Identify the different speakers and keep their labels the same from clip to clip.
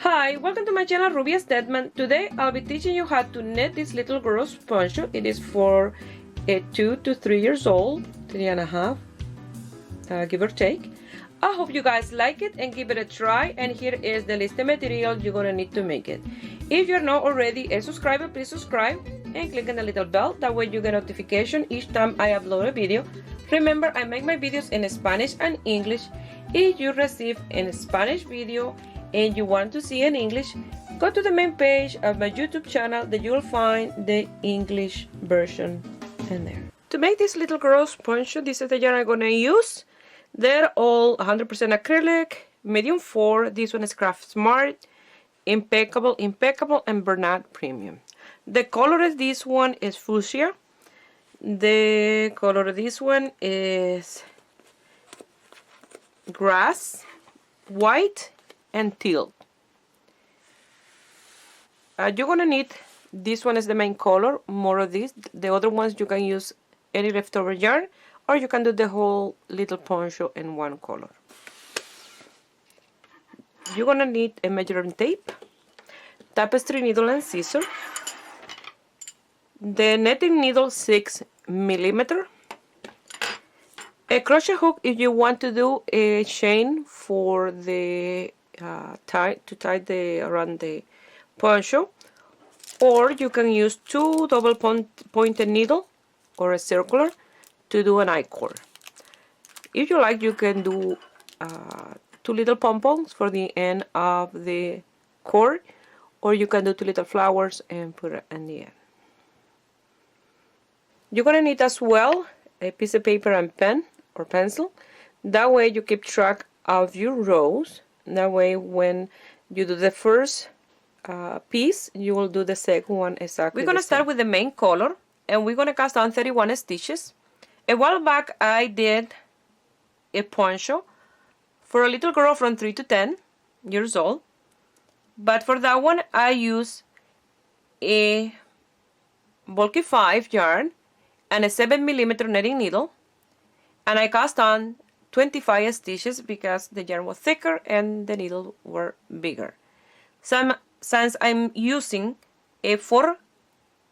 Speaker 1: Hi, welcome to my channel Ruby Stedman. Today I'll be teaching you how to knit this little girl's poncho. It is for 2 to 3 years old, 3.5, give or take. I hope you guys like it and give it a try, and here is the list of material you're gonna need to make it. If you're not already a subscriber, please subscribe and click on the little bell. That way you get notification each time I upload a video. Remember, I make my videos in Spanish and English. If you receive a Spanish video and you want to see in English, go to the main page of my YouTube channel that you'll find the English version in there. To make this little girl's poncho, this is the yarn I'm gonna use. They're all 100% acrylic, medium 4. This one is Craft Smart, Impeccable, and Bernard Premium. The color of this one is fuchsia. The color of this one is grass, white, and teal. You're gonna need, this one is the main color, more of this. The other ones you can use any leftover yarn, or you can do the whole little poncho in one color. You're gonna need a measuring tape, tapestry needle and scissor, the netting needle 6mm, a crochet hook if you want to do a chain for the tie around the poncho, or you can use 2 double pointed needle or a circular to do an I-cord. If you like, you can do 2 little pom-poms for the end of the cord, or you can do 2 little flowers and put it in the end. You're gonna need as well a piece of paper and pen or pencil. That way you keep track of your rows. That way when you do the first piece, you will do the second one exactly. We're gonna start with the main color, and we're gonna cast on 31 stitches. A while back I did a poncho for a little girl from 3 to 10 years old, but for that one I used a bulky 5 yarn and a 7mm netting needle, and I cast on 25 stitches because the yarn was thicker and the needle were bigger. Since I'm using a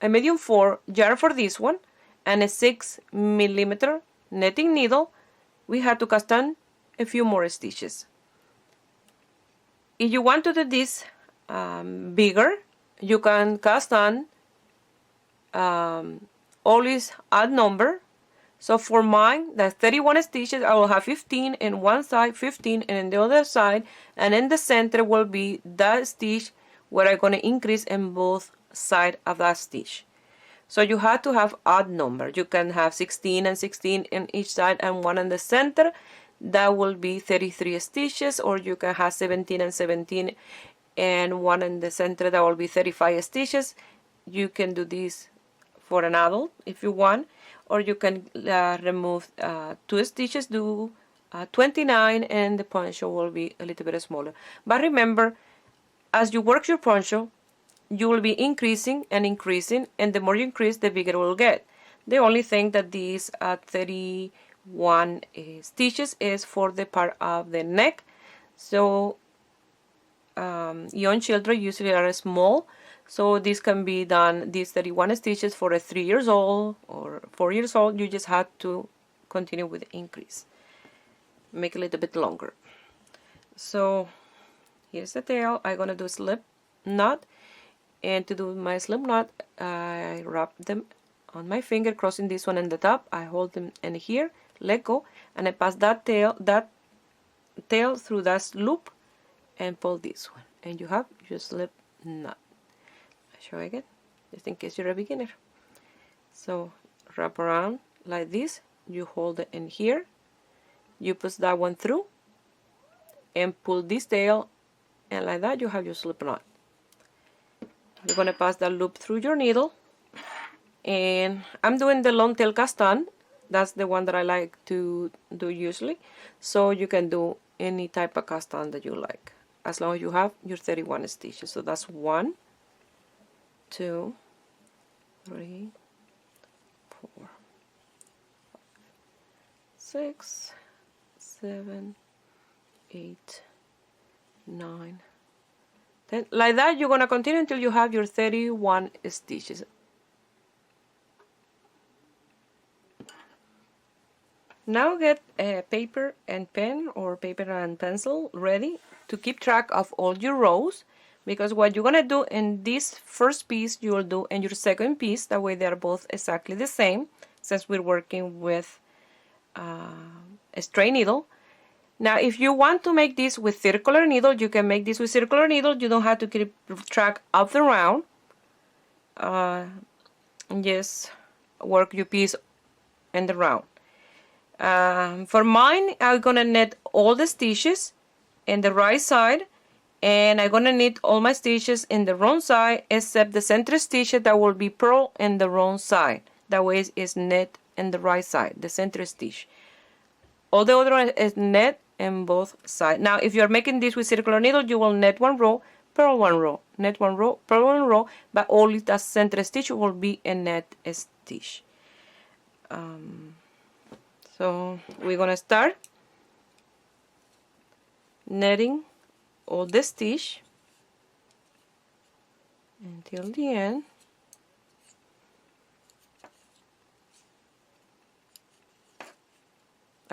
Speaker 1: medium 4 yarn for this one and a 6mm netting needle, we had to cast on a few more stitches. If you want to do this bigger, you can cast on always odd number. So for mine, that's 31 stitches. I will have 15 in one side, 15 and in the other side, and in the center will be that stitch where I'm going to increase in both sides of that stitch. So you have to have odd number. You can have 16 and 16 in each side and 1 in the center. That will be 33 stitches, or you can have 17 and 17 and 1 in the center. That will be 35 stitches. You can do this for an adult if you want, or you can remove 2 stitches, do 29, and the poncho will be a little bit smaller. But remember, as you work your poncho, you will be increasing and increasing, and the more you increase, the bigger it will get. The only thing that these 31 stitches is for the part of the neck. So young children usually are small, so this can be done, these 31 stitches for a 3 years old or 4 years old. You just have to continue with the increase. Make it a little bit longer. So here's the tail. I'm gonna do slip knot, and to do my slip knot, I wrap them on my finger, crossing this one in the top. I hold them in here, let go, and I pass that tail through that loop and pull this one, and you have your slip knot. I'll show again, just in case you're a beginner. So wrap around like this, you hold it in here, you push that one through and pull this tail, and like that you have your slip knot. You're going to pass that loop through your needle, and I'm doing the long tail cast on. That's the one that I like to do usually. So you can do any type of cast on that you like, as long as you have your 31 stitches. So that's 1, 2, 3, 4, 6, 7, 8, 9, Then like that you're gonna continue until you have your 31 stitches. Now get a paper and pen or paper and pencil ready to keep track of all your rows, because what you're gonna do in this first piece you will do in your second piece, that way they're both exactly the same, since we're working with a straight needle. Now if you want to make this with circular needle, you can make this with circular needle. You don't have to keep track of the round. Just work your piece in the round. For mine, I'm gonna knit all the stitches in the right side, and I'm gonna knit all my stitches in the wrong side except the center stitch that will be purl in the wrong side. That way it's knit in the right side, the center stitch. All the other one is knit in both sides. Now if you're making this with circular needle, you will knit one row, purl one row, knit one row, purl one row, but only the center stitch will be a knit stitch. So we're gonna start knitting all the stitch until the end.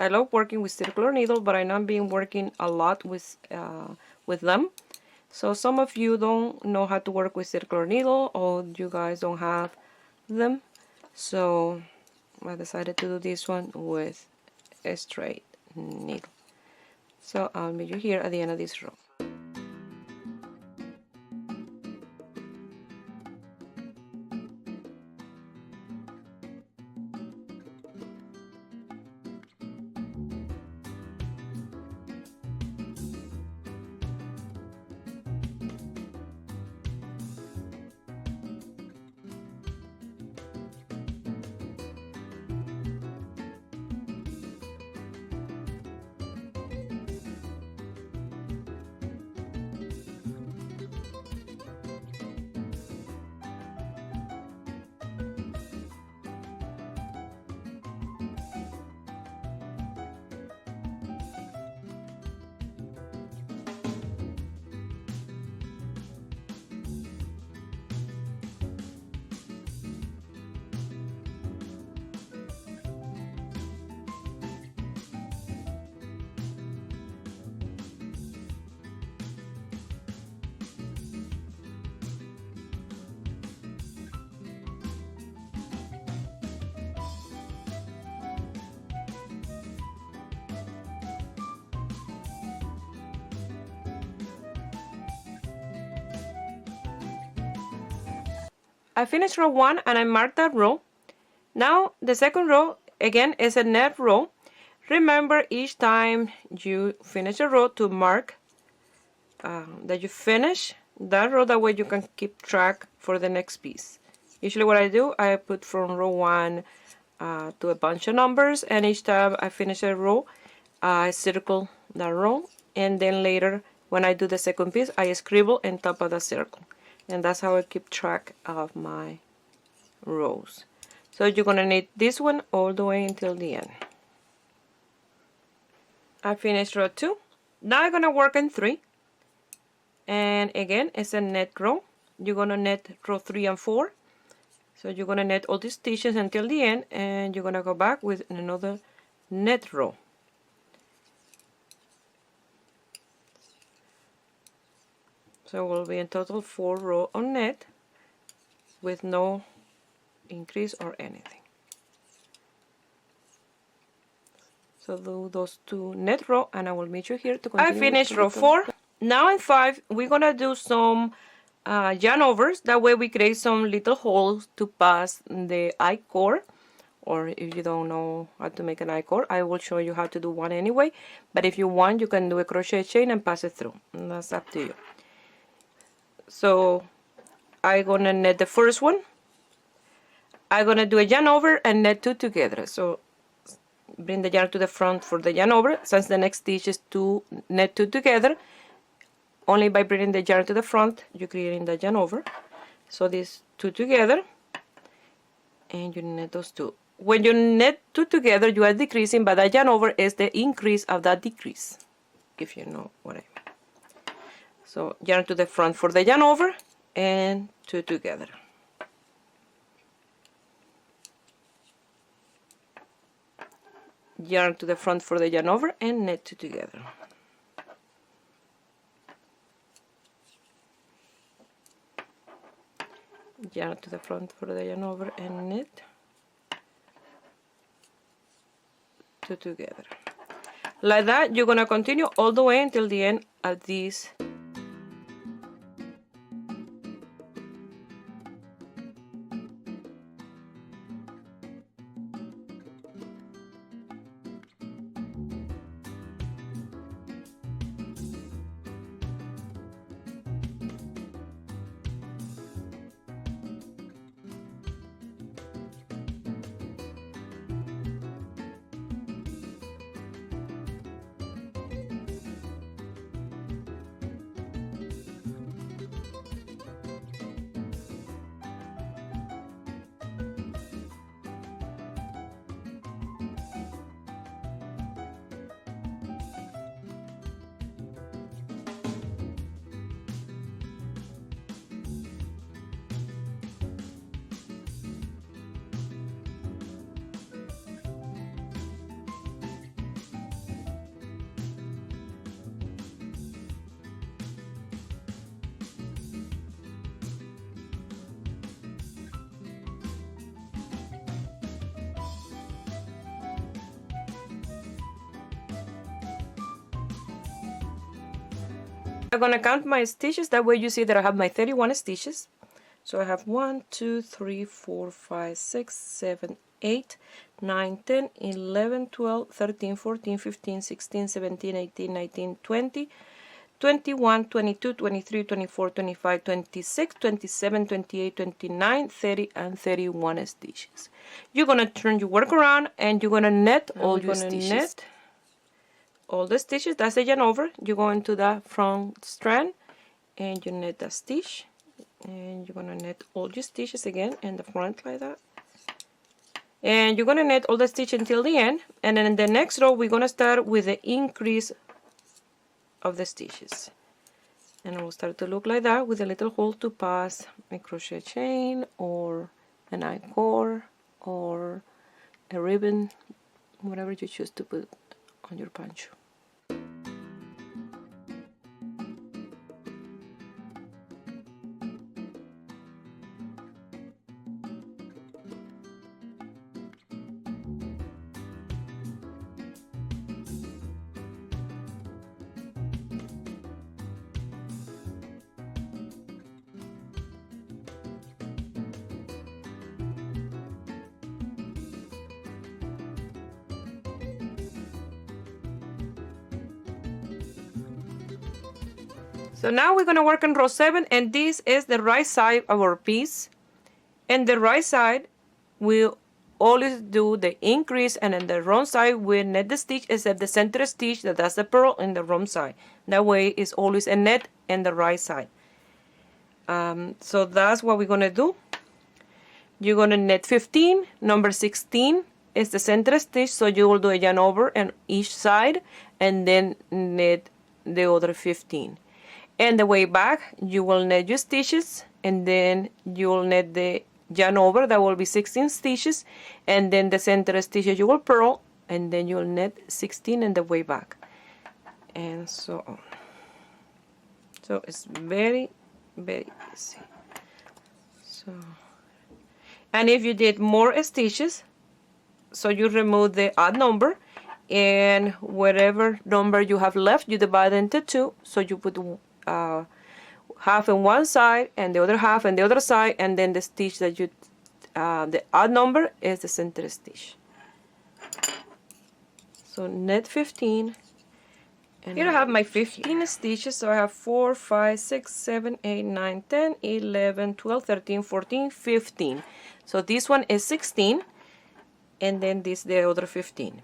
Speaker 1: I love working with circular needle, but I know I've been working a lot with them. So some of you don't know how to work with circular needle, or you guys don't have them. So I decided to do this one with a straight needle. So I'll meet you here at the end of this row. I finished row 1 and I marked that row. Now the second row again is a net row. Remember each time you finish a row to mark that you finish that row, that way you can keep track for the next piece. Usually what I do, I put from row 1 to a bunch of numbers, and each time I finish a row I circle that row, and then later when I do the second piece I scribble on top of the circle. And that's how I keep track of my rows. So you're gonna knit this one all the way until the end. I finished row 2. Now I'm gonna work in 3. And again, it's a net row. You're gonna knit row 3 and 4. So you're gonna knit all these stitches until the end, and you're gonna go back with another net row. So it will be in total 4 rows on net with no increase or anything. So do those 2 net rows and I will meet you here to continue. I finished row 4. Now in 5 we're gonna do some yarn overs. That way we create some little holes to pass the I-cord. Or if you don't know how to make an I-cord, I will show you how to do one anyway. But if you want, you can do a crochet chain and pass it through. And that's up to you. So I'm gonna knit the first one. I'm gonna do a yarn over and knit 2 together. So bring the yarn to the front for the yarn over, since the next stitch is to knit 2 together. Only by bringing the yarn to the front you're creating the yarn over. So these 2 together, and you knit those 2. When you knit 2 together you are decreasing, but the yarn over is the increase of that decrease, if you know what I mean. So yarn to the front for the yarn over and 2 together. Yarn to the front for the yarn over and knit 2 together. Yarn to the front for the yarn over and knit 2 together. Like that, you're gonna continue all the way until the end of this. I'm gonna count my stitches, that way you see that I have my 31 stitches. So I have 1, 2, 3, 4, 5, 6, 7, 8, 9, 10, 11, 12, 13, 14, 15, 16, 17, 18, 19, 20, 21, 22, 23, 24, 25, 26, 27, 28, 29, 30, and 31 stitches. You're gonna turn your work around and you're gonna knit all your stitches. All the stitches, that's the yarn over. You go into the front strand and you knit a stitch, and you're gonna knit all your stitches again in the front like that, and you're gonna knit all the stitches until the end. And then in the next row we're gonna start with the increase of the stitches, and it will start to look like that with a little hole to pass a crochet chain or an I-cord or a ribbon, whatever you choose to put on your poncho. So now we're going to work on row 7, and this is the right side of our piece. And the right side we'll always do the increase, and on the wrong side we knit the stitch except the center stitch, that's the purl in the wrong side. That way it's always a knit in the right side. So that's what we're going to do. You're going to knit 15, number 16 is the center stitch, so you will do a yarn over on each side and then knit the other 15. And the way back you will knit your stitches, and then you will knit the yarn over, that will be 16 stitches, and then the center stitches you will purl, and then you'll knit 16 in the way back, and so on. So it's very easy. So, and if you did more stitches, so you remove the odd number, and whatever number you have left you divide into 2, so you put half on one side and the other half on the other side, and then the stitch that you the odd number is the center stitch. So knit 15, and here I have my 15 stitches. So I have 4, 5, 6, 7, 8, 9, 10, 11, 12, 13, 14, 15. So this one is 16, and then this the other 15.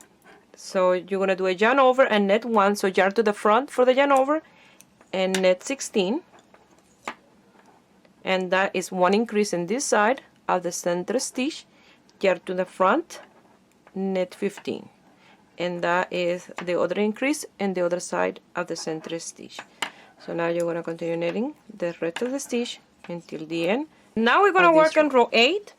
Speaker 1: So you're gonna do a yarn over and knit 1, so yarn to the front for the yarn over and knit 16, and that is 1 increase in this side of the center stitch, yarn to the front, knit 15, and that is the other increase in the other side of the center stitch. So now you're going to continue knitting the rest of the stitch until the end. Now we're going to work on row 8,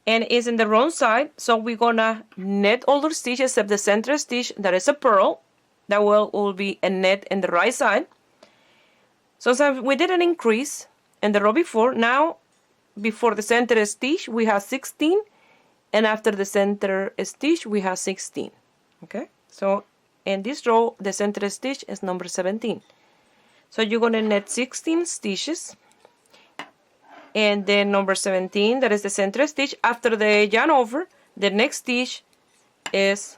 Speaker 1: and it's in the wrong side, so we're going to knit all the stitches except the center stitch that is a purl. That will be a knit in the right side. So we did an increase in the row before. Now before the center stitch we have 16, and after the center stitch we have 16. Okay, so in this row the center stitch is number 17. So you're going to knit 16 stitches, and then number 17, that is the center stitch. After the yarn over, the next stitch is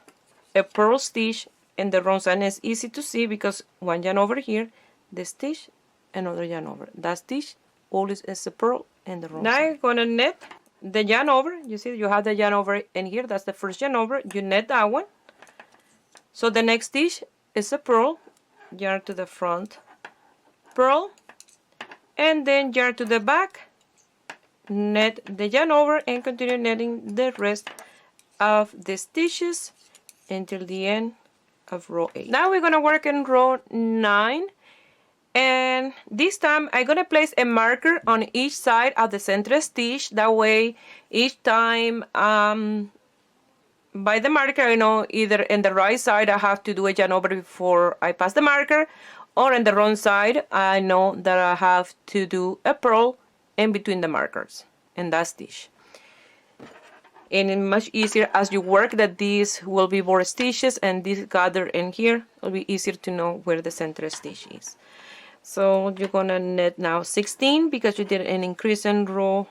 Speaker 1: a purl stitch in the wrong side. And it's easy to see because one yarn over here, the stitch, another yarn over. That stitch always is a purl in the wrong side. Now you're going to knit the yarn over. You see you have the yarn over in here. That's the first yarn over. You knit that one. So the next stitch is a purl, yarn to the front, purl, and then yarn to the back, knit the yarn over, and continue knitting the rest of the stitches until the end of row 8. Now we're going to work in row 9, and this time I'm going to place a marker on each side of the center stitch. That way each time by the marker I know either in the right side I have to do a yarn over before I pass the marker, or in the wrong side I know that I have to do a purl in between the markers in that stitch. And it's much easier as you work that these will be more stitches, and this gather in here will be easier to know where the center stitch is. So you're gonna knit now 16 because you did an increase in row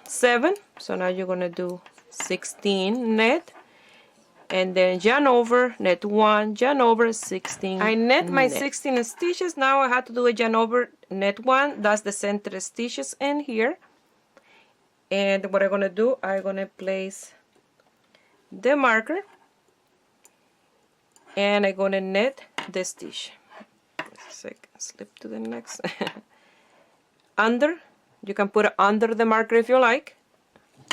Speaker 1: 7. So now you're gonna do 16 knit, and then yarn over, knit 1, yarn over, 16. I knit my 16 stitches. Now I have to do a yarn over, knit 1. That's the center stitches in here. And what I'm gonna do, I'm gonna place the marker, and I'm gonna knit the stitch. Slip to the next. Under, you can put it under the marker if you like,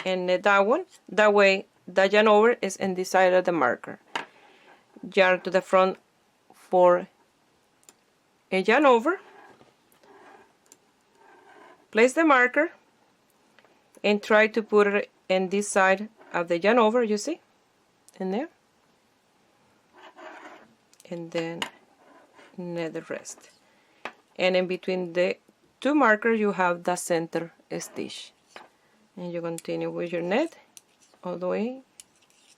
Speaker 1: and knit that one. That way the yarn over is in the side of the marker. Yarn to the front for a yarn over, place the marker, and try to put it in this side of the yarn over, you see, in there, and then knit the rest. And in between the two markers you have the center stitch, and you continue with your knit all the way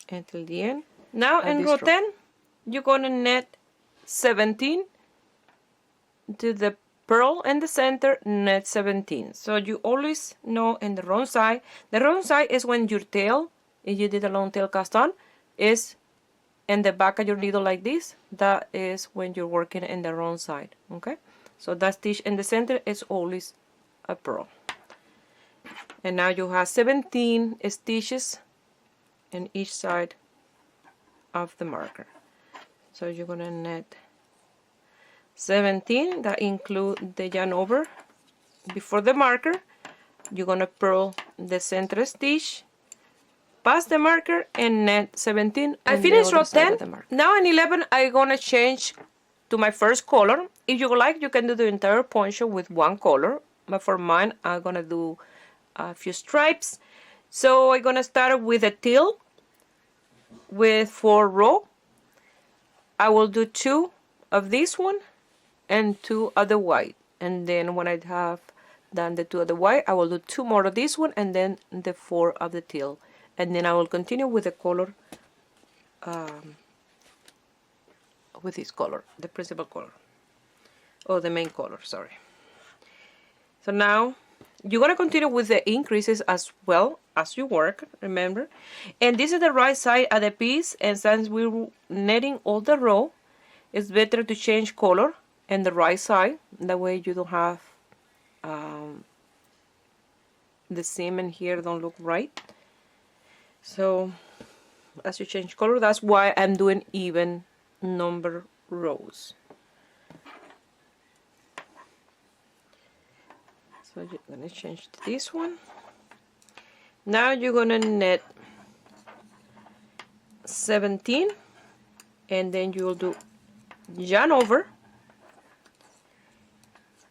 Speaker 1: until the end. Now in row 10 you're gonna knit 17 to the purl in the center, knit 17. So you always know in the wrong side. The wrong side is when your tail, if you did a long tail cast on, is in the back of your needle like this. That is when you're working in the wrong side. Okay, so that stitch in the center is always a purl. And now you have 17 stitches in each side of the marker. So you're gonna knit 17, that include the yarn over before the marker. You're gonna purl the center stitch, pass the marker, and knit 17. I finished row 10. Now in 11 I'm gonna change to my first color. If you like, you can do the entire poncho with one color, but for mine I'm gonna do a few stripes. So I'm gonna start with a teal with 4 rows. I will do 2 of this one and 2 of the white, and then when I have done the 2 of the white I will do 2 more of this one, and then the 4 of the teal, and then I will continue with the color with this color, the principal color, or the main color, sorry. So now you're gonna continue with the increases as well as you work, remember, and this is the right side of the piece, and since we're knitting all the row, it's better to change color in the right side. That way you don't have the seam in here don't look right. So as you change color, that's why I'm doing even number rows. So you're gonna change to this one. Now you're gonna knit 17, and then you will do yarn over,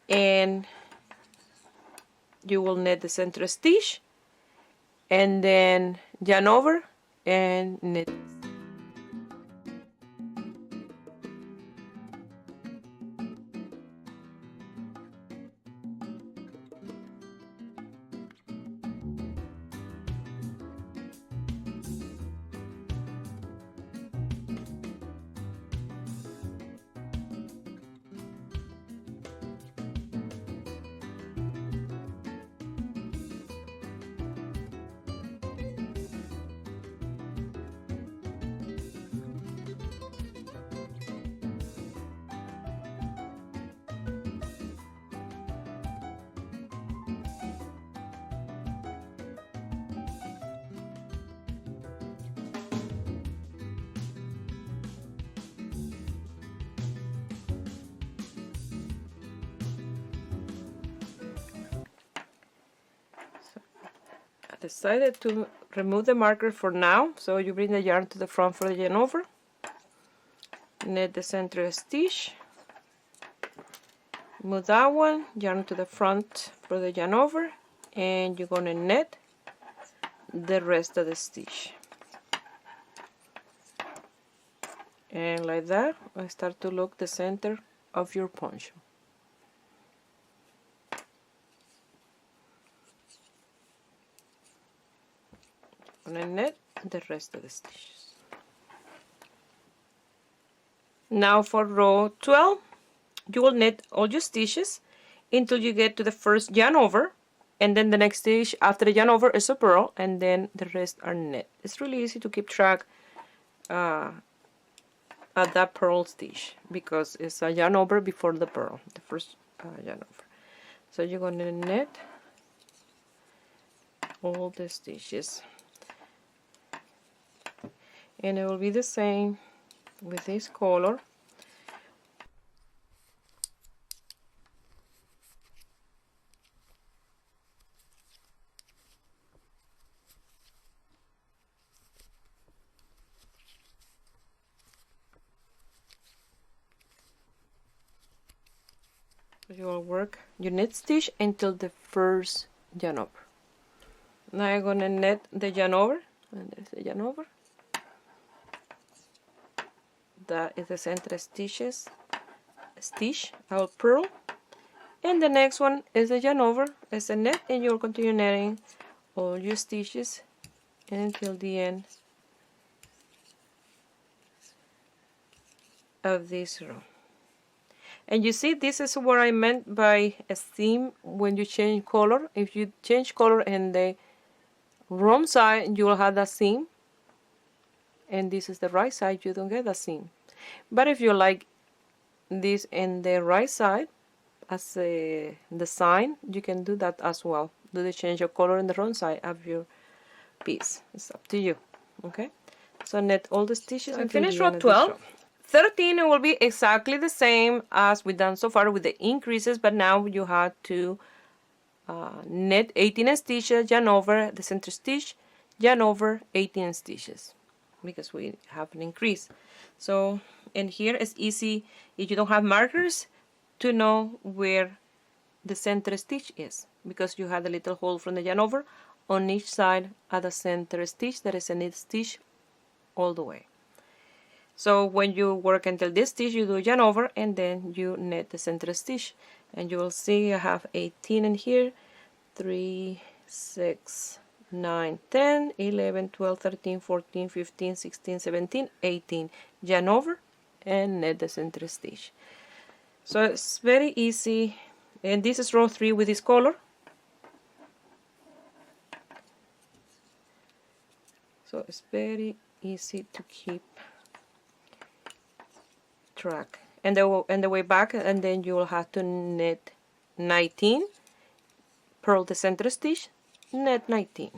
Speaker 1: and you will knit the center stitch, and then yarn over and knit. Decided to remove the marker for now, so you bring the yarn to the front for the yarn over, knit the center stitch, move that one, yarn to the front for the yarn over, and you're going to knit the rest of the stitch. And like that, I start to look the center of your poncho. I'm going to knit the rest of the stitches. Now for row 12, you will knit all your stitches until you get to the first yarn over, and then the next stitch after the yarn over is a purl, and then the rest are knit. It's really easy to keep track at that purl stitch because it's a yarn over before the purl, the first yarn over. So you're going to knit all the stitches, and it will be the same with this color. You will work your knit stitch until the first yarn over. Now I'm going to knit the yarn over, and there's the yarn over. That is the center stitch. I will purl, and the next one is the yarn over, is a knit, and you'll continue knitting all your stitches until the end of this row. And you see, this is what I meant by a seam when you change color. If you change color in the wrong side, you will have that seam, and this is the right side, you don't get that seam. But if you like this in the right side as a design, you can do that as well. Do the change of color in the wrong side of your piece. It's up to you. Okay, so knit all the stitches and finish row 12. 13 it will be exactly the same as we've done so far with the increases, but now you have to knit 18 stitches, yarn over the center stitch, yarn over 18 stitches because we have an increase. So, and here it's easy if you don't have markers to know where the center stitch is, because you have a little hole from the yarn over on each side of the center stitch. There is a knit stitch all the way. So when you work until this stitch, you do yarn over and then you knit the center stitch, and you will see I have 18 in here, 3, 6, 9, 10, 11, 12, 13, 14, 15, 16, 17, 18. Yarn over and knit the center stitch. So it's very easy, and this is row 3 with this color. So it's very easy to keep track. And the way back, and then you will have to knit 19, purl the center stitch, knit 19.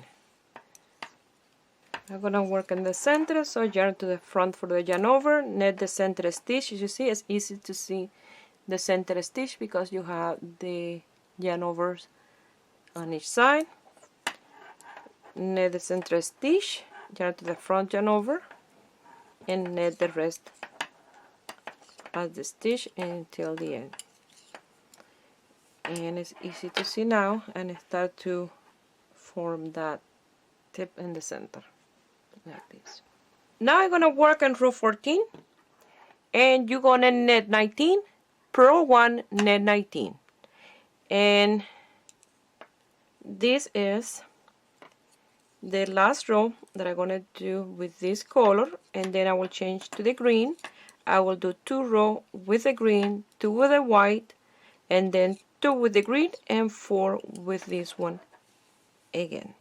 Speaker 1: I'm gonna work in the center, so yarn to the front for the yarn over, knit the center stitch. As you see, it's easy to see the center stitch because you have the yarn overs on each side. Knit the center stitch, yarn to the front yarn over, and knit the rest of the stitch until the end. and it's easy to see now, and start to form that tip in the center like this. Now I'm gonna work on row 14, and you're gonna knit 19, purl 1, knit 19, and this is the last row that I'm gonna do with this color, and then I will change to the green. I will do 2 rows with the green, 2 with the white, and then 2 with the green, and 4 with this one again.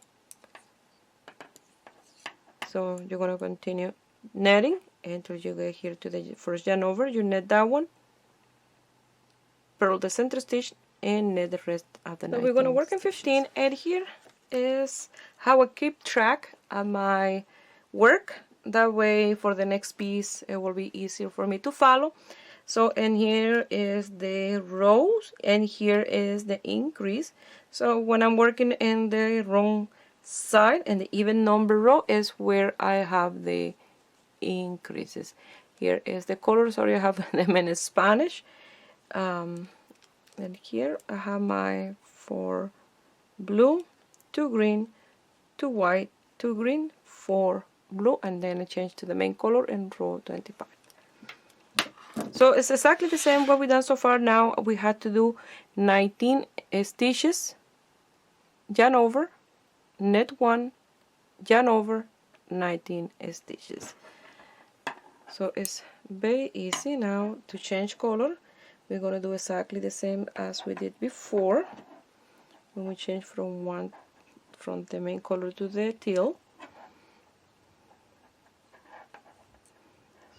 Speaker 1: So you're gonna continue netting until you get here to the first yarn over. You net that one, purl the center stitch, and knit the rest of the 19. So we're gonna work in 15, and here is how I keep track of my work. That way for the next piece it will be easier for me to follow. So, and here is the rows, and here is the increase. So when I'm working in the wrong side, and the even number row is where I have the increases. Here is the color, sorry I have them in Spanish. And here I have my 4 blue, 2 green, 2 white, 2 green, 4 blue, and then I change to the main color in row 25. So it's exactly the same what we've done so far. Now we had to do 19 stitches, yarn over, knit 1, yarn over, 19 stitches. So it's very easy now to change color. We're going to do exactly the same as we did before when we change from the main color to the teal.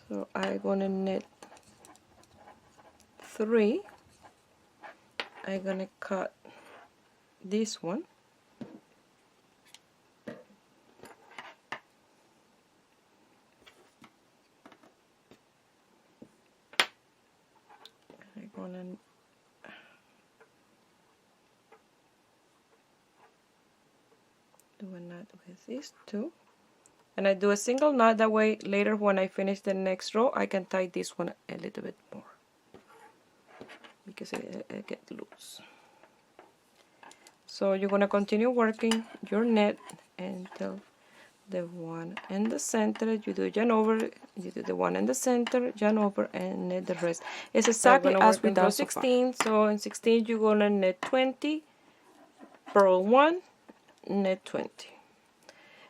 Speaker 1: So I'm going to knit 3. I'm going to cut this one. I'm going to do a knot with these 2. And I do a single knot, that way later when I finish the next row I can tie this one a little bit more because it gets loose. So you're going to continue working your knit until the one in the center. You do yarn over, you do the one in the center, yarn over, and knit the rest. It's exactly as we done 16. So in 16 you're going to knit 20, purl 1, knit 20.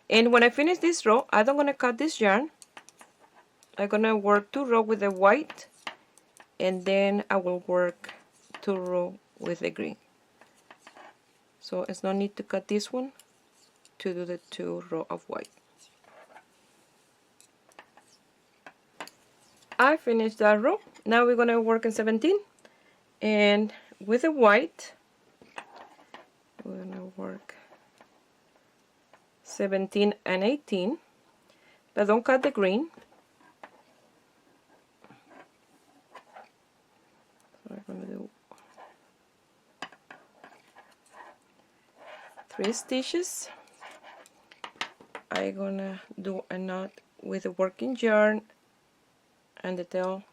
Speaker 1: And when I finish this row, I'm going to cut this yarn. I'm going to work 2 rows with the white, and then I will work 2 rows with the green. So it's no need to cut this one to do the 2 rows of white. I finished that row. Now we're going to work in 17, and with the white we're going to work 17 and 18, but don't cut the green. So I'm going to do 3 stitches. I'm going to do a knot with the working yarn and the tail,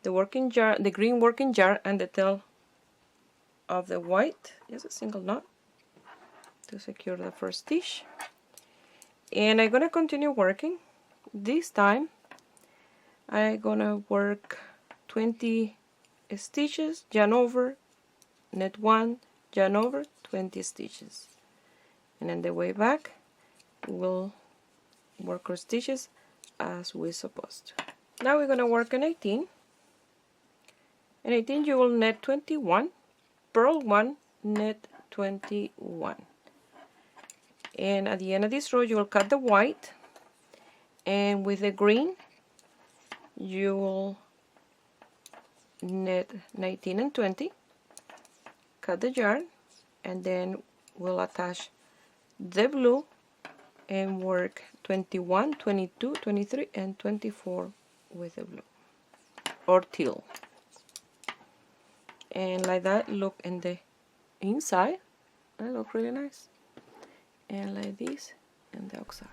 Speaker 1: the green working yarn and the tail of the white, just a single knot to secure the first stitch. And I'm gonna continue working. This time I'm gonna work 20 stitches, yarn over, knit 1, yarn over, 20 stitches, and on the way back we'll work our stitches as we're supposed to. Now we're gonna work on 18. In 18 you will knit 21, purl 1, knit 21. And at the end of this row you will cut the white, and with the green you will knit 19 and 20, cut the yarn, and then we'll attach the blue and work 21, 22, 23, and 24 with the blue or teal. And like that, look in the inside, it look really nice. And like this in the outside.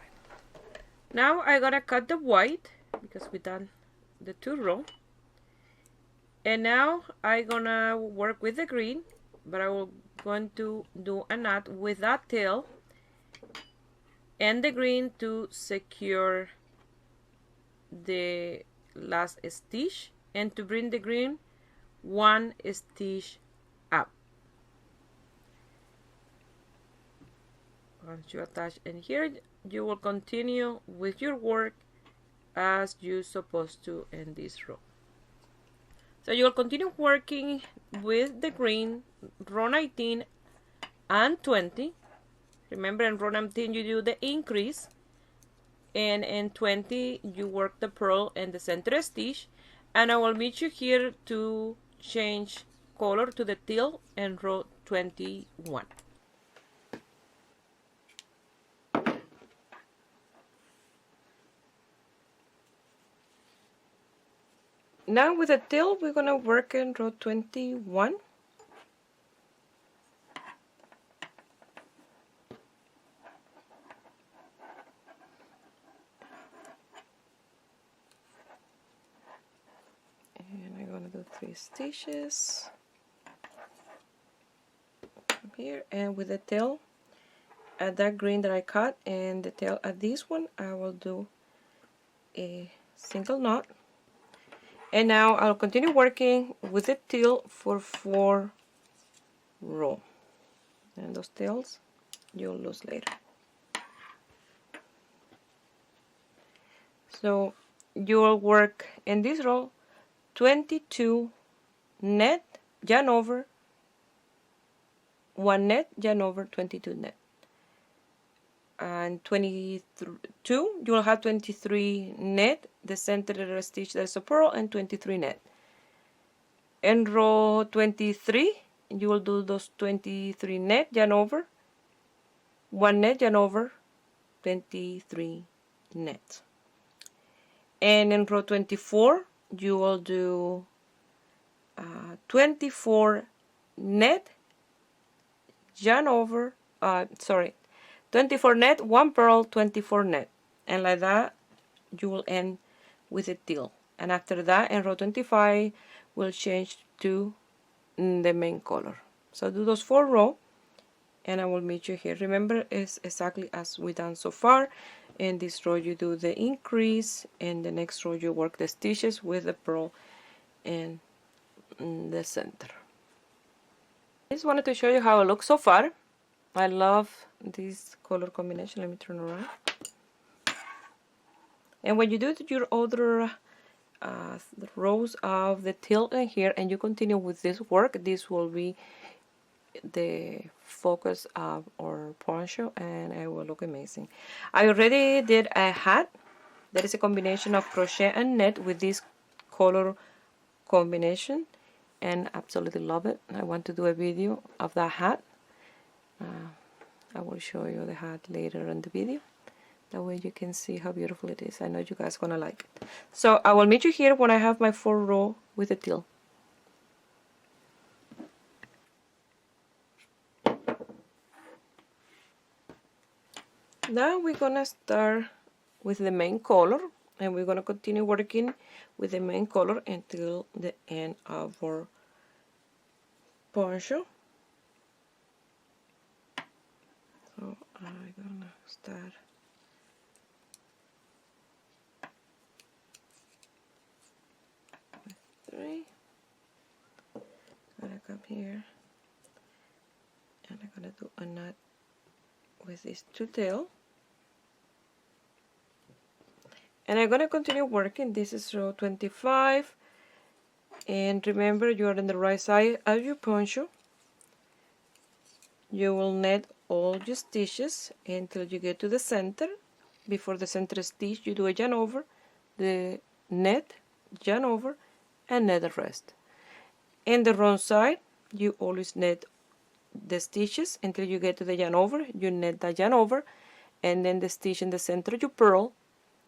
Speaker 1: Now I gotta cut the white because we done the 2 rows, and now I gonna work with the green, but I will going to do a knot with that tail and the green to secure the last stitch, and to bring the green one stitch up. Once you attach in here, you will continue with your work as you're supposed to in this row. So you will continue working with the green, row 19 and 20. Remember, in row 19 you do the increase, and in 20 you work the purl and the center stitch, and I will meet you here to change color to the teal in row 21. Now with the tail, we're gonna work in row 21. And I'm gonna do 3 stitches from here, and with the tail at that green that I cut and the tail at this one, I will do a single knot. And now I'll continue working with the tail for 4 rows, and those tails you'll lose later. So you'll work in this row 22 net, yarn over, 1 net, yarn over, 22 net. And 22, you will have 23 net, the center stitch that is a purl, and 23 net. In row 23, you will do those 23 net, yarn over, 1 net, yarn over, 23 net. And in row 24, you will do 24 net, yarn over, 24 net, 1 purl, 24 net, and like that you will end with a teal. And after that, in row 25, we'll change to the main color. So do those 4 rows, and I will meet you here. Remember, it's exactly as we done so far. In this row you do the increase, and the next row you work the stitches with the purl in the center. I just wanted to show you how it looks so far. I love this color combination. Let me turn around. And when you do your other rows of the tail in here and you continue with this work, this will be the focus of our poncho, and it will look amazing. I already did a hat that is a combination of crochet and net with this color combination, and absolutely love it. I want to do a video of that hat. I will show you the hat later in the video. That way you can see how beautiful it is. I know you guys gonna like it. So I will meet you here when I have my 4 row with the teal. Now we're gonna start with the main color, and we're gonna continue working with the main color until the end of our poncho. So I'm gonna start with 3. I'm gonna come here and I'm gonna do a knot with these 2 tails, and I'm gonna continue working. This is row 25, and remember, you are on the right side of your poncho. You will net all your stitches until you get to the center. Before the center stitch, you do a yarn over, the net, yarn over, and net the rest. In the wrong side, you always net the stitches until you get to the yarn over. You net the yarn over, and then the stitch in the center you purl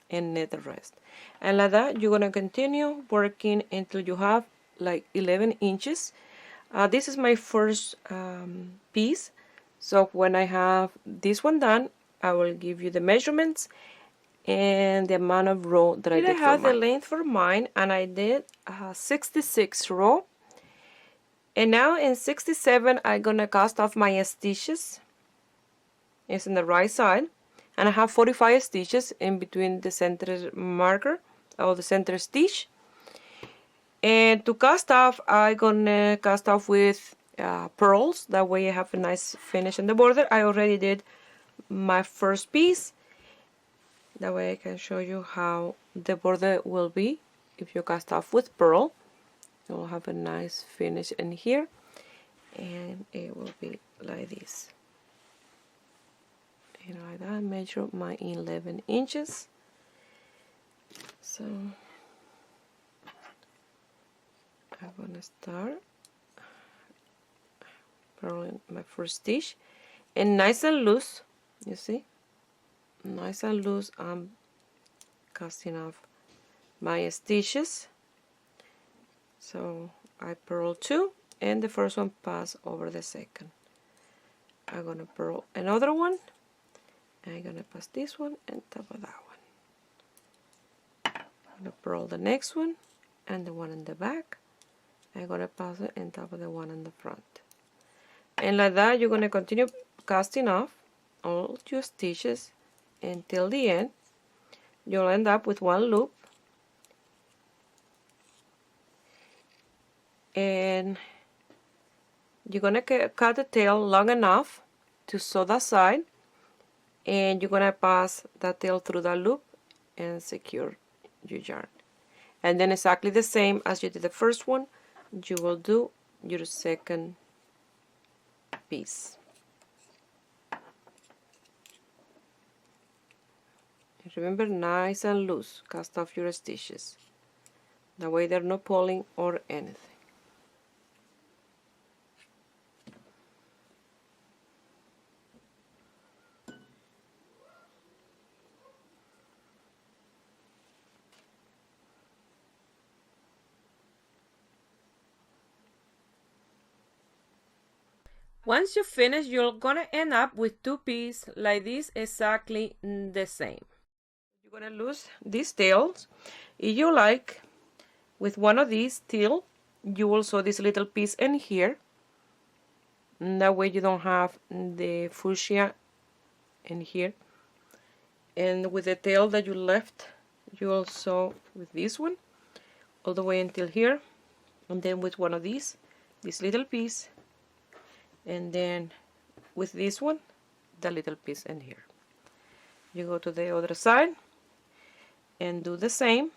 Speaker 1: and net the rest. And like that, you're gonna continue working until you have like 11 inches. This is my first piece, so when I have this one done, I will give you the measurements and the amount of row that I did. I have the length for mine, and I did 66 row, And now in 67 I'm gonna cast off my stitches. It's in the right side, and I have 45 stitches in between the center marker or the center stitch. And to cast off, I'm gonna cast off with pearls. That way I have a nice finish in the border. I already did my first piece. That way I can show you how the border will be if you cast off with pearl. You will have a nice finish in here, and it will be like this. And like that, measure my 11 inches. So I'm gonna start purling my first stitch, and nice and loose, you see, nice and loose. I'm casting off my stitches. So I purl 2, and the first one pass over the second. I'm gonna purl another one. I'm gonna pass this one on top of that one. I'm gonna purl the next one and the one in the back. I'm gonna pass it on top of the one in the front. And like that, you're gonna continue casting off all your stitches until the end. You'll end up with one loop. And you're gonna cut the tail long enough to sew that side, and you're gonna pass that tail through that loop and secure your yarn. And then exactly the same as you did the first one, you will do your second piece. Remember, nice and loose, cast off your stitches. That way they're not pulling or anything. Once you finish, you're gonna end up with 2 pieces like this, exactly the same. You're gonna lose these tails. If you like, with one of these tail, you will sew this little piece in here. And that way you don't have the fuchsia in here. And with the tail that you left, you will sew with this one all the way until here. And then with one of these, this little piece. And then with this one, the little piece in here. You go to the other side and do the same.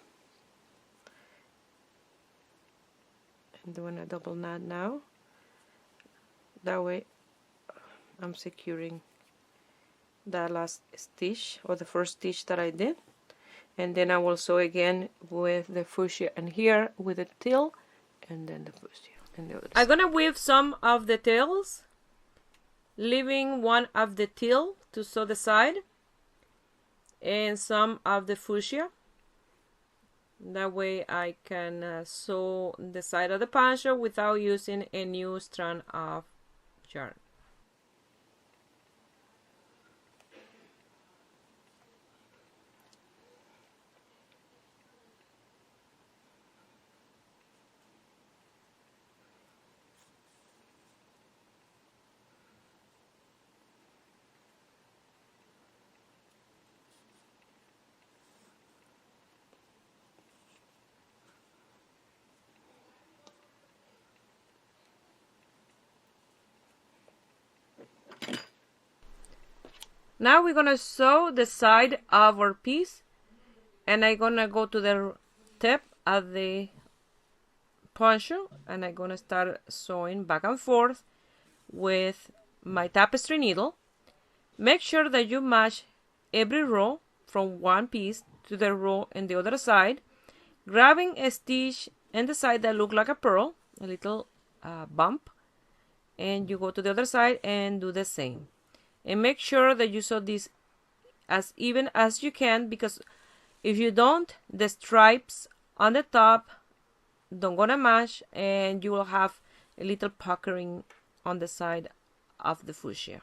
Speaker 1: I'm doing a double knot now. That way I'm securing that last stitch, or the first stitch that I did. And then I will sew again with the fuchsia in here with the tail, and then the fuchsia. I'm gonna weave some of the tails, leaving one of the tail to sew the side, and some of the fuchsia. That way I can sew the side of the poncho without using a new strand of yarn. Now we're gonna sew the side of our piece, and I'm gonna go to the tip of the poncho, and I'm gonna start sewing back and forth with my tapestry needle. Make sure that you match every row from one piece to the row in the other side, grabbing a stitch in the side that look like a pearl, a little bump, and you go to the other side and do the same. And make sure that you sew this as even as you can, because if you don't, the stripes on the top don't gonna match, and you will have a little puckering on the side of the fuchsia.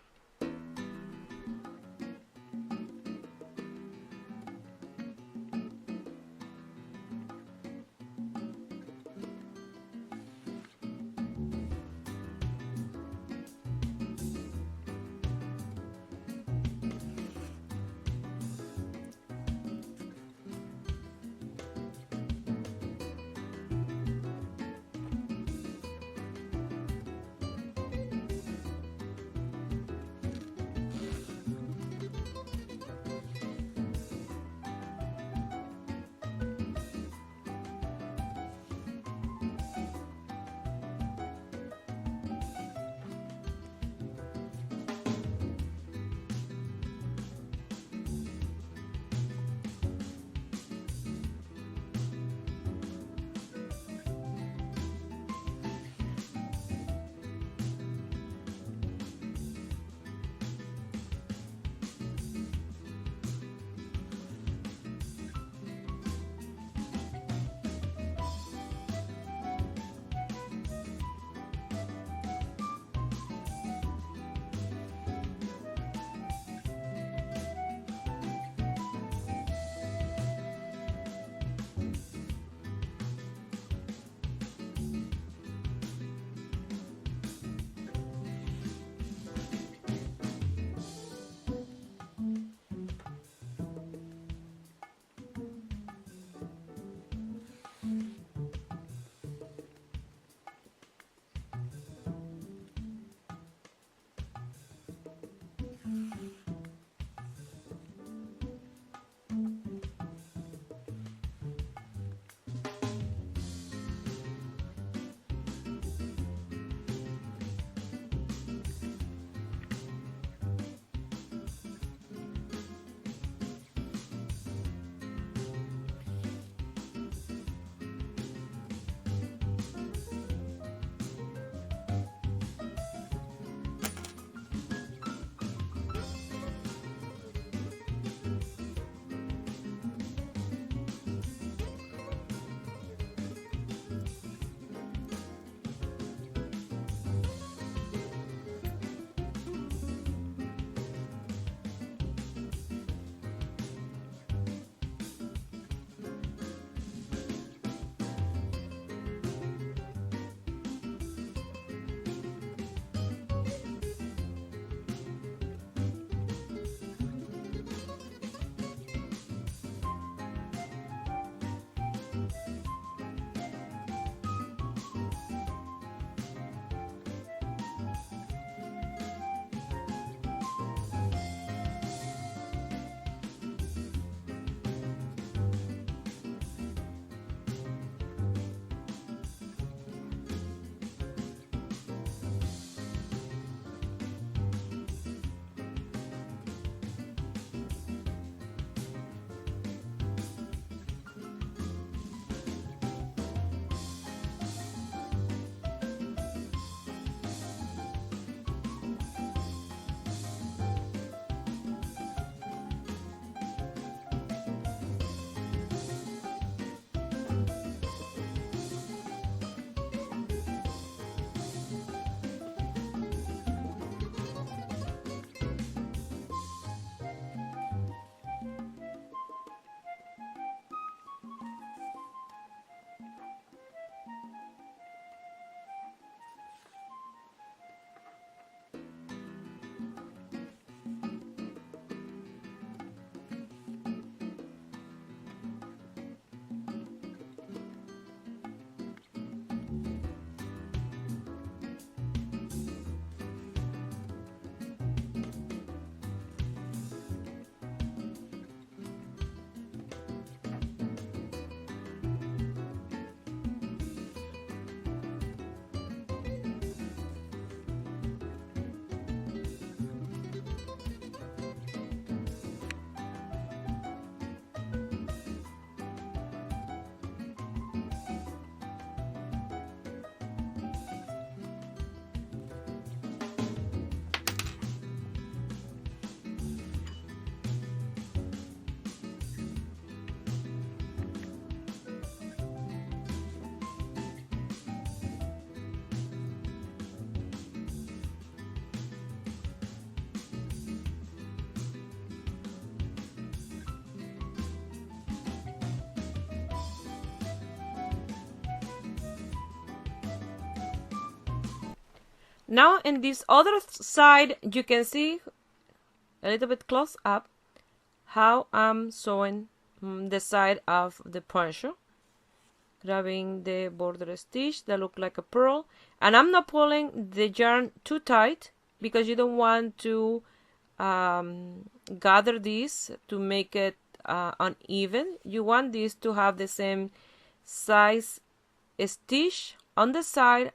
Speaker 1: Now in this other side, you can see a little bit close up how I'm sewing the side of the poncho, grabbing the border stitch that look like a pearl, and I'm not pulling the yarn too tight because you don't want to gather this to make it uneven. You want this to have the same size stitch on the side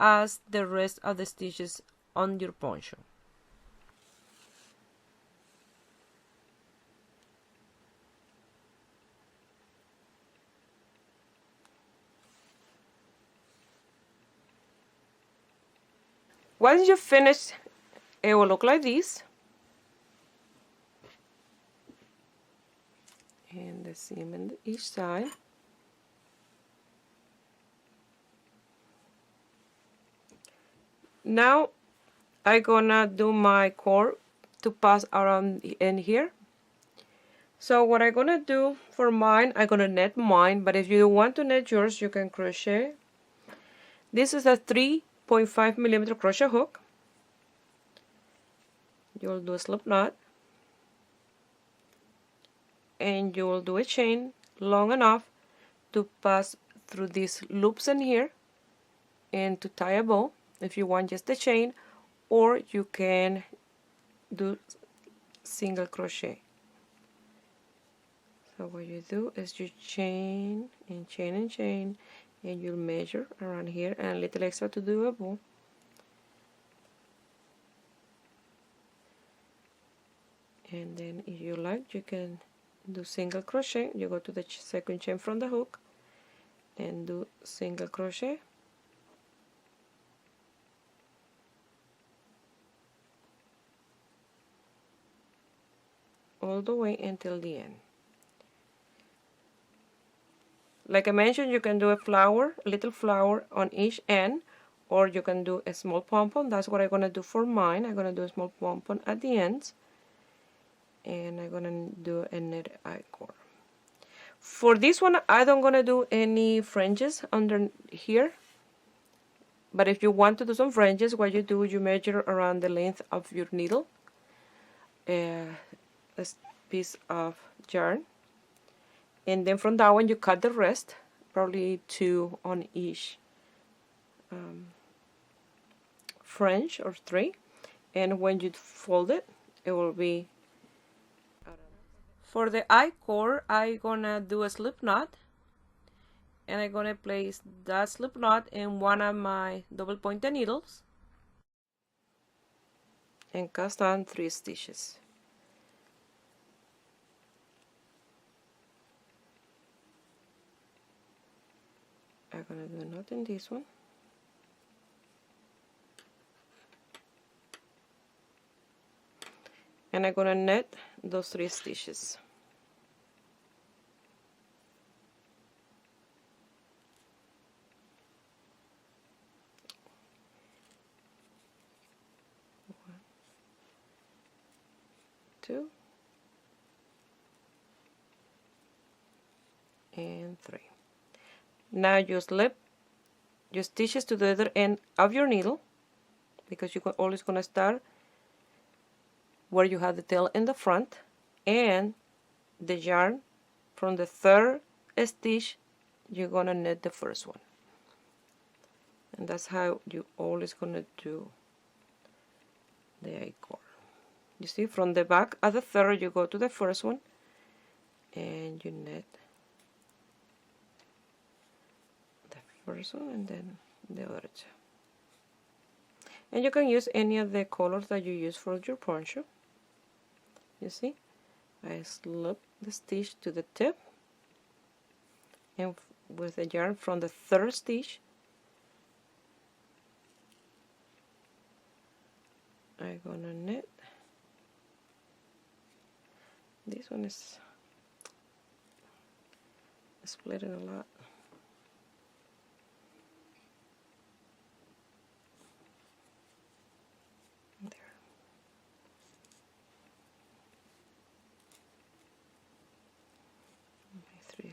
Speaker 1: as the rest of the stitches on your poncho. Once you finish, it will look like this. And the seam on each side. Now I'm gonna do my cord to pass around the end here. So what I'm gonna do for mine, I'm gonna knit mine, but if you want to knit yours, you can crochet. This is a 3.5 millimeter crochet hook. You'll do a slip knot, and you will do a chain long enough to pass through these loops in here and to tie a bow if you want just the chain, or you can do single crochet. So what you do is you chain and chain and chain, and you'll measure around here and a little extra to do a bow. And then if you like, you can do single crochet. You go to the second chain from the hook and do single crochet. All the way until the end. Like I mentioned, you can do a flower, a little flower on each end, or you can do a small pom-pom. That's what I'm gonna do for mine. I'm gonna do a small pom-pom at the ends, and I'm gonna do a knit I-cord. For this one, I don't gonna do any fringes under here, but if you want to do some fringes, what you do, you measure around the length of your needle, a piece of yarn, and then from that one you cut the rest, probably 2 on each fringe or 3, and when you fold it, it will be. For the I-cord, I'm gonna do a slip knot, and I'm gonna place that slip knot in one of my double pointed needles and cast on 3 stitches. I'm gonna do a knot in this one, and I'm gonna knit those 3 stitches. One, 2, and 3. Now you slip your stitches to the other end of your needle, because you're always going to start where you have the tail in the front, and the yarn from the 3rd stitch you're going to knit the 1st one, and that's how you always going to do the I-cord. You see, from the back of the 3rd you go to the 1st one and you knit first one and then the other 2. And you can use any of the colors that you use for your poncho. You see, I slip the stitch to the tip, and with the yarn from the 3rd stitch I'm gonna knit. This one is splitting a lot.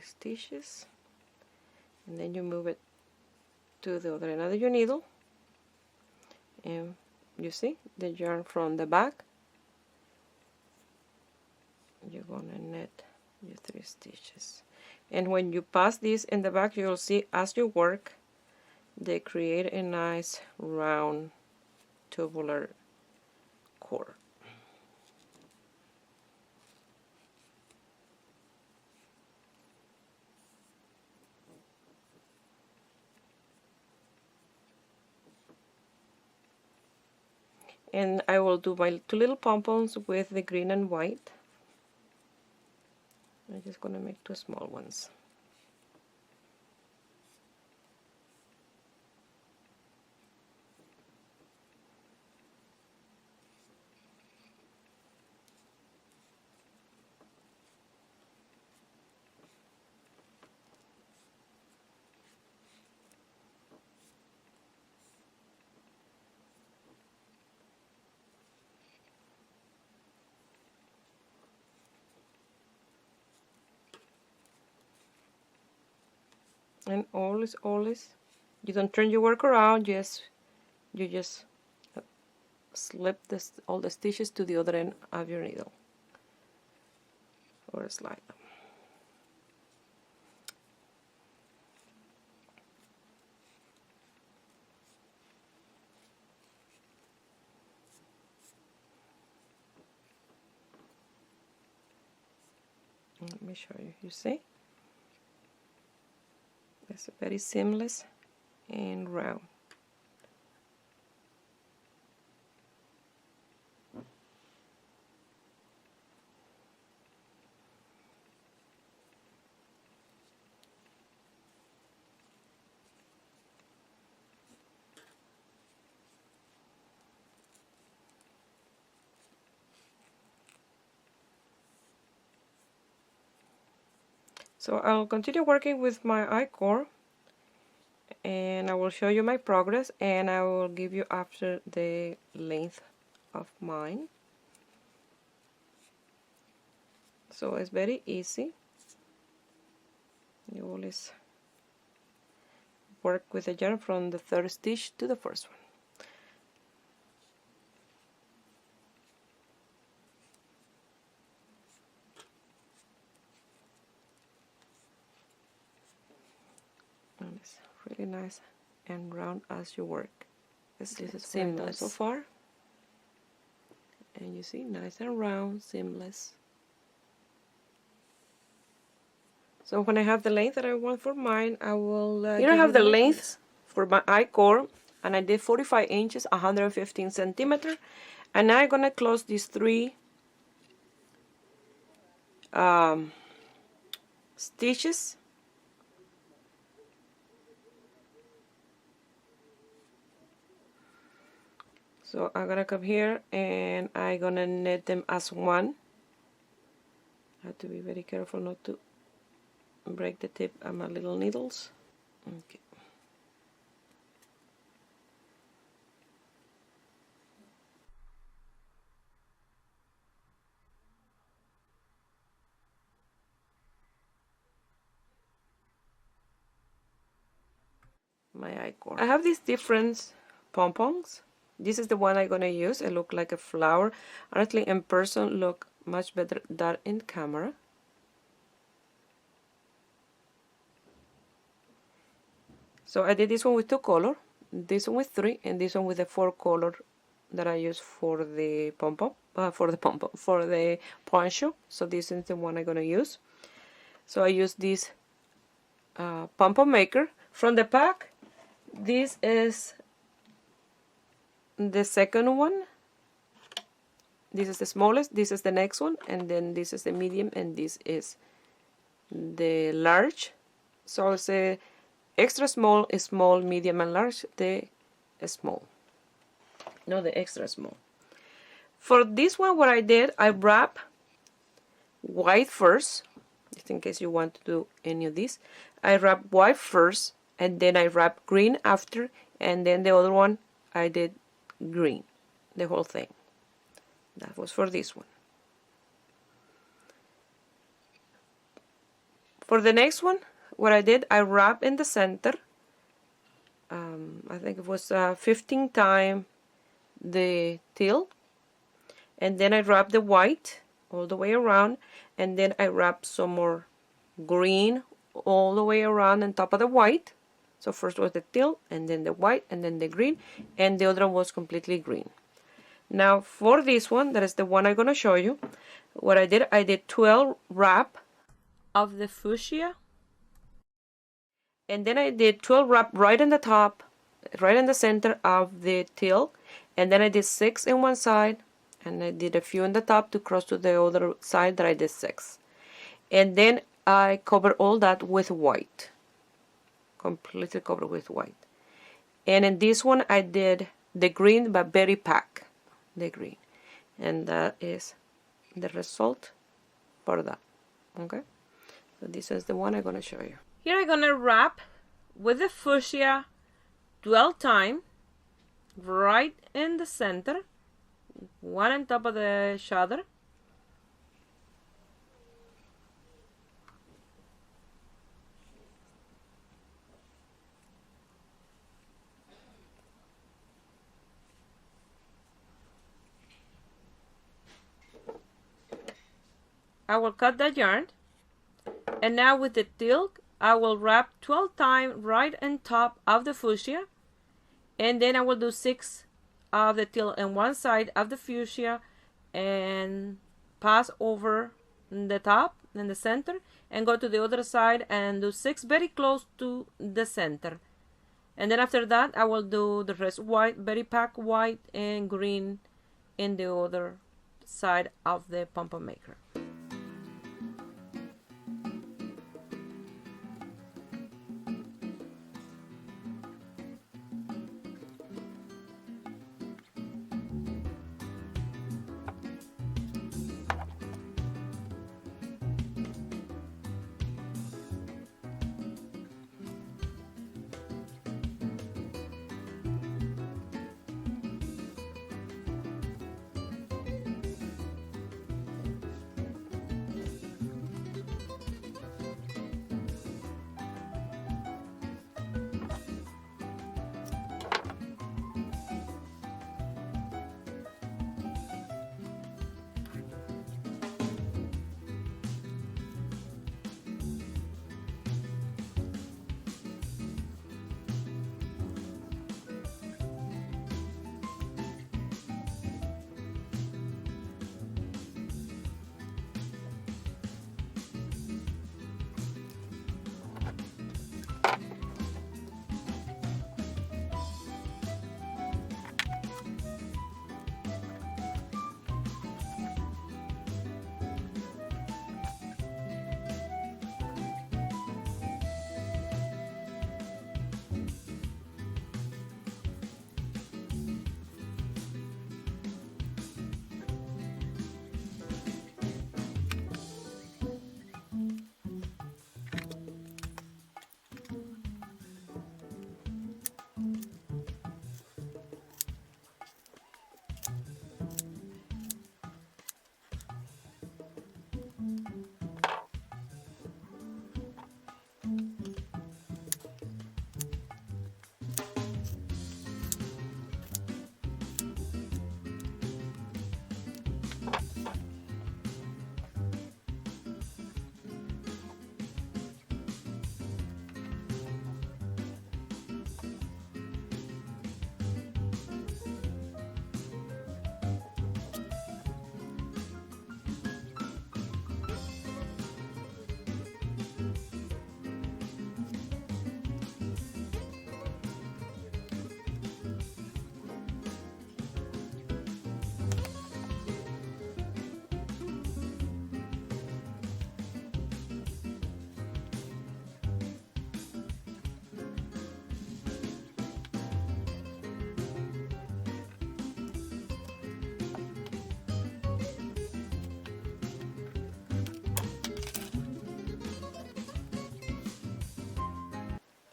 Speaker 1: Stitches, and then you move it to the other end of your needle, and you see the yarn from the back. You're gonna knit your 3 stitches, and when you pass this in the back, you'll see as you work they create a nice round tubular cord. And I will do my 2 little pom-poms with the green and white. I'm just gonna make 2 small ones. And always, you don't turn your work around, you just slip all the stitches to the other end of your needle, or slide them. Let me show you. You see? It's very seamless and round. So I'll continue working with my I-core, and I will show you my progress, and I will give you after the length of mine. So it's very easy. You always work with the yarn from the 3rd stitch to the 1st one. And it's really nice and round as you work. This is seamless so far. And you see, nice and round, seamless. So when I have the length that I want for mine, I will here I have the length for my I-core, and I did 45 inches, 115 centimeters, and now I'm gonna close these 3 stitches. So I'm gonna come here and I'm gonna knit them as one. I have to be very careful not to break the tip of my little needles. Okay. My I-core. I have these different pom-poms. This is the one I'm gonna use. It looks like a flower. Honestly, in person, look much better than in camera. So I did this one with 2 colors, this one with 3, and this one with the 4 color that I use for the pom-pom, for the poncho. So this is the one I'm gonna use. So I use this pom-pom maker from the pack. This is the second one. This is the smallest, this is the next one, and then this is the medium, and this is the large. So it's a extra small, small, medium, and large. The small, no, the extra small. For this one, what I did, I wrap white first, just in case you want to do any of this. I wrap white first, and then I wrap green after, and then the other one I did green, the whole thing. That was for this one. For the next one, what I did, I wrap in the center. I think it was 15 times the teal, and then I wrap the white all the way around, and then I wrap some more green all the way around on top of the white. So first was the teal, and then the white, and then the green, and the other was completely green. Now for this one, that is the one I'm going to show you, what I did 12 wrap of the fuchsia, and then I did 12 wrap right in the top, right in the center of the teal, and then I did 6 in one side, and I did a few in the top to cross to the other side that I did 6. And then I cover all that with white, completely covered with white. And in this one I did the green, but very pack the green, and that is the result for that. Okay, so this is the one I'm gonna show you. Here I'm gonna wrap with the fuchsia 12 times right in the center, one on top of the other. I will cut that yarn, and now with the teal I will wrap 12 times right on top of the fuchsia, and then I will do 6 of the teal on one side of the fuchsia and pass over the top in the center, and go to the other side and do 6 very close to the center. And then after that I will do the rest white, very packed white and green in the other side of the pom-pom maker.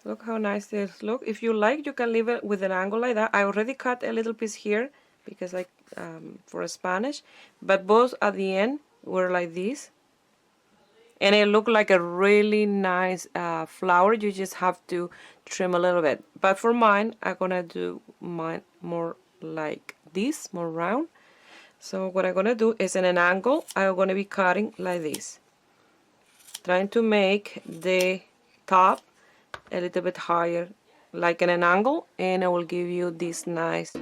Speaker 1: Look how nice this look. If you like, you can leave it with an angle like that. I already cut a little piece here because I for Spanish, but both at the end were like this, and it looked like a really nice flower. You just have to trim a little bit. But for mine, I'm gonna do mine more like this, more round. So what I'm gonna do is in an angle, I'm gonna be cutting like this, trying to make the top a little bit higher, like in an angle, and I will give you this nice.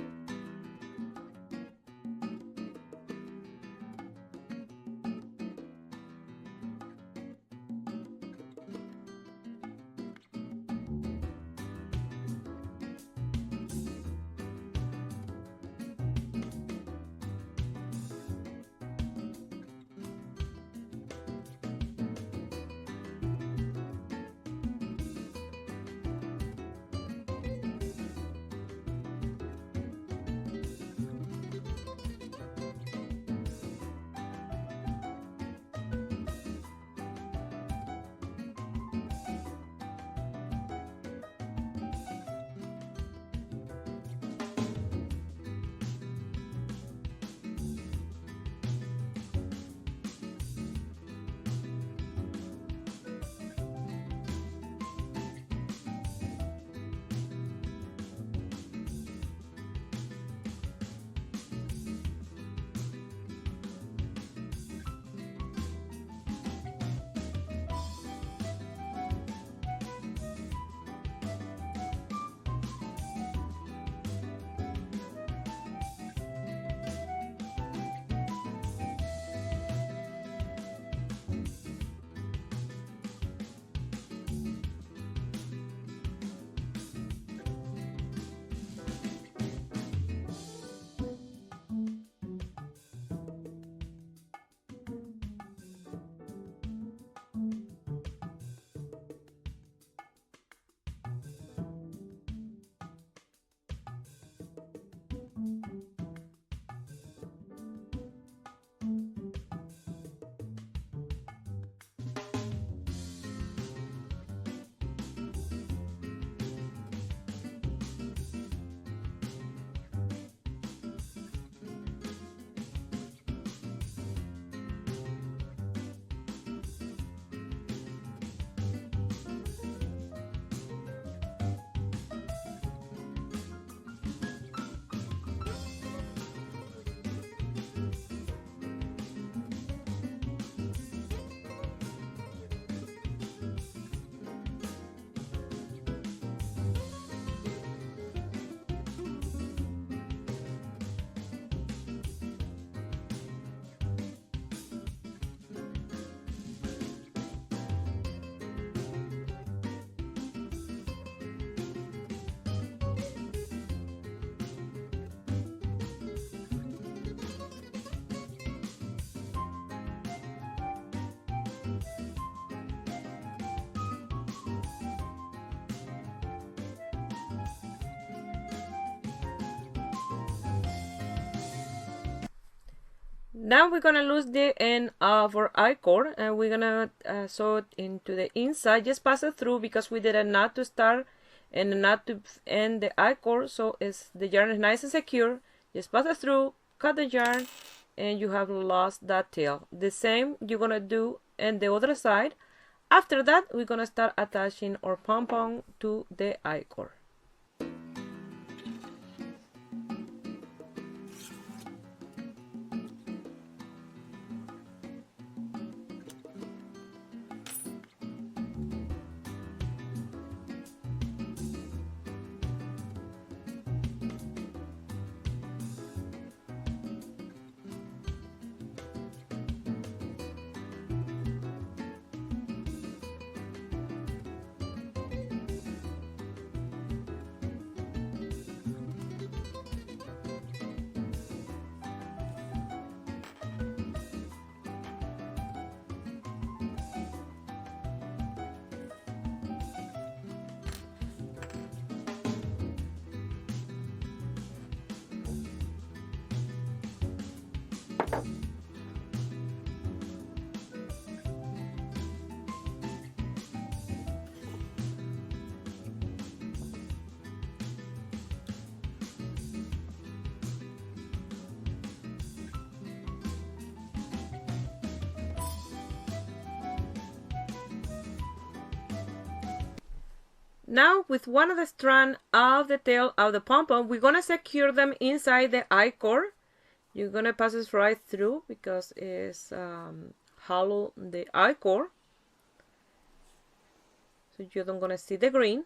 Speaker 1: Now we're gonna lose the end of our I-cord, and we're gonna sew it into the inside. Just pass it through because we did a knot to start and a knot to end the I-cord, so the yarn is nice and secure. Just pass it through, cut the yarn, and you have lost that tail. The same you're gonna do on the other side. After that, we're gonna start attaching our pom-pom to the I-cord. Now with one of the strands of the tail of the pom-pom, we're gonna secure them inside the I-cord. You're gonna pass it right through because it's hollow the I-cord, so you don't gonna see the green.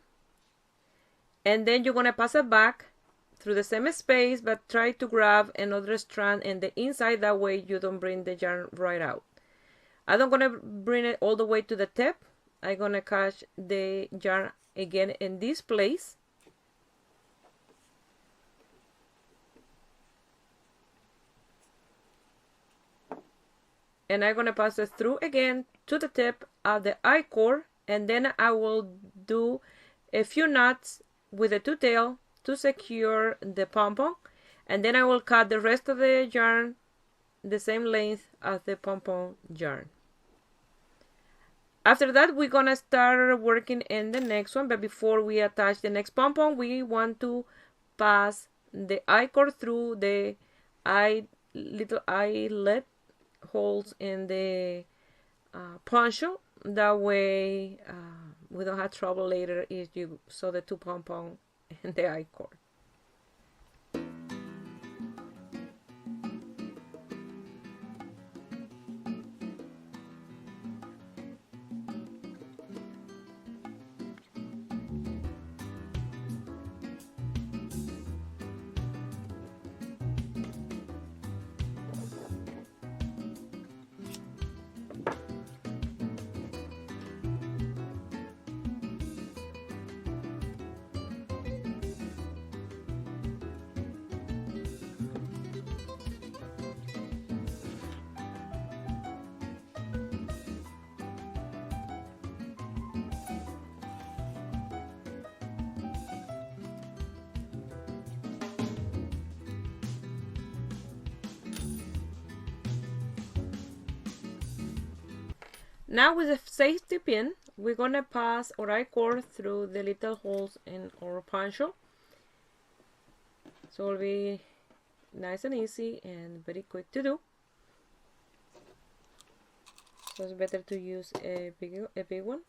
Speaker 1: And then you're gonna pass it back through the same space, but try to grab another strand in the inside, that way you don't bring the yarn right out. I'm not gonna bring it all the way to the tip. I'm gonna catch the yarn again in this place. And I'm gonna pass it through again to the tip of the I-cord, and then I will do a few knots with the two tail to secure the pom-pom, and then I will cut the rest of the yarn the same length as the pom-pom yarn. After that, we're gonna start working in the next one, but before we attach the next pom-pom, we want to pass the I-cord through the little eyelet holes in the poncho. That way we don't have trouble later if you sew the two pom-pom in the I-cord. Now with the safety pin, we're gonna pass our I-cord through the little holes in our poncho. So it'll be nice and easy and very quick to do. So it's better to use a big one.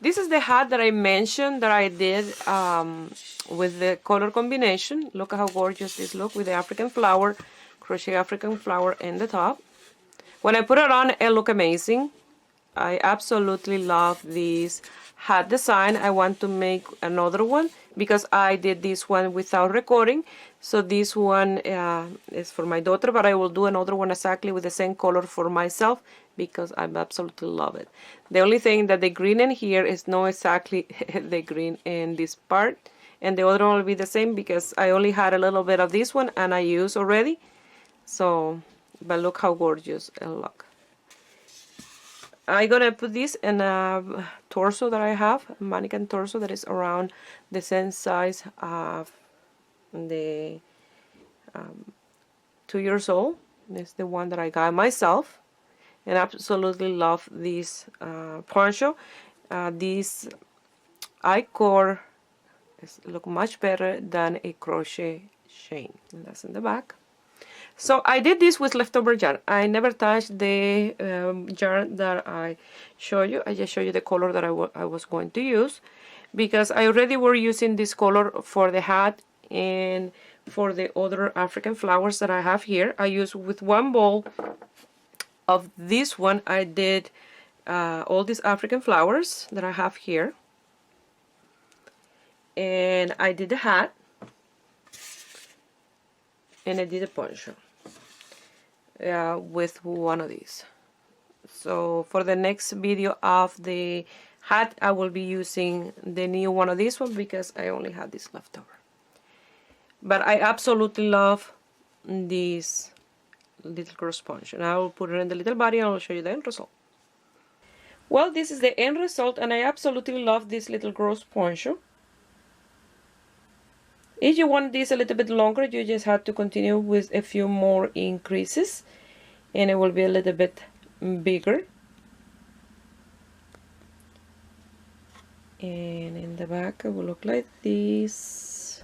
Speaker 1: This is the hat that I mentioned that I did with the color combination. Look at how gorgeous this looks with the African flower, crochet African flower in the top. When I put it on, it looked amazing. I absolutely love this hat design. I want to make another one because I did this one without recording. So this one is for my daughter, but I will do another one exactly with the same color for myself because I absolutely love it. The only thing that the green in here is not exactly the green in this part, and the other one will be the same because I only had a little bit of this one and I used already. So, but look how gorgeous it looks. I'm gonna put this in a torso that I have, a mannequin torso that is around the same size of the 2 years old. This is the one that I got myself, and I absolutely love this poncho. This I-core look much better than a crochet chain. And that's in the back. So I did this with leftover yarn. I never touched the yarn that I showed you. I just showed you the color that I was going to use because I already were using this color for the hat and for the other African flowers that I have here. I used with one bowl of this one. I did all these African flowers that I have here, and I did the hat, and I did a poncho with one of these. So for the next video of the hat, I will be using the new one of these one because I only had this left over. But I absolutely love this little cross poncho, and I will put it in the little body and I will show you the end result. Well, this is the end result, and I absolutely love this little cross poncho. If you want this a little bit longer, you just have to continue with a few more increases and it will be a little bit bigger. And in the back it will look like this.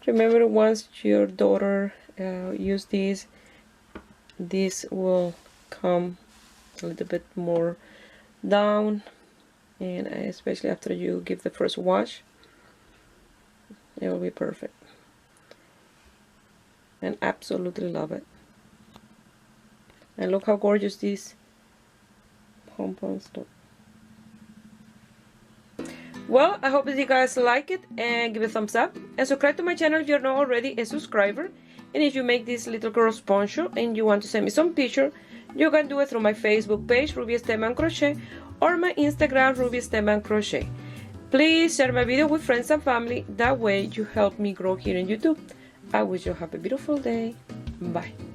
Speaker 1: Remember, once your daughter use this will come a little bit more down, and especially after you give the first wash, it will be perfect. And absolutely love it. And look how gorgeous these pom-poms look. Well, I hope that you guys like it and give it a thumbs up and subscribe to my channel if you're not already a subscriber. And if you make this little girl's poncho and you want to send me some picture, you can do it through my Facebook page, Ruby Esteban Crochet, or my Instagram, Ruby Esteban Crochet. Please share my video with friends and family. That way you help me grow here on YouTube. I wish you have a beautiful day. Bye.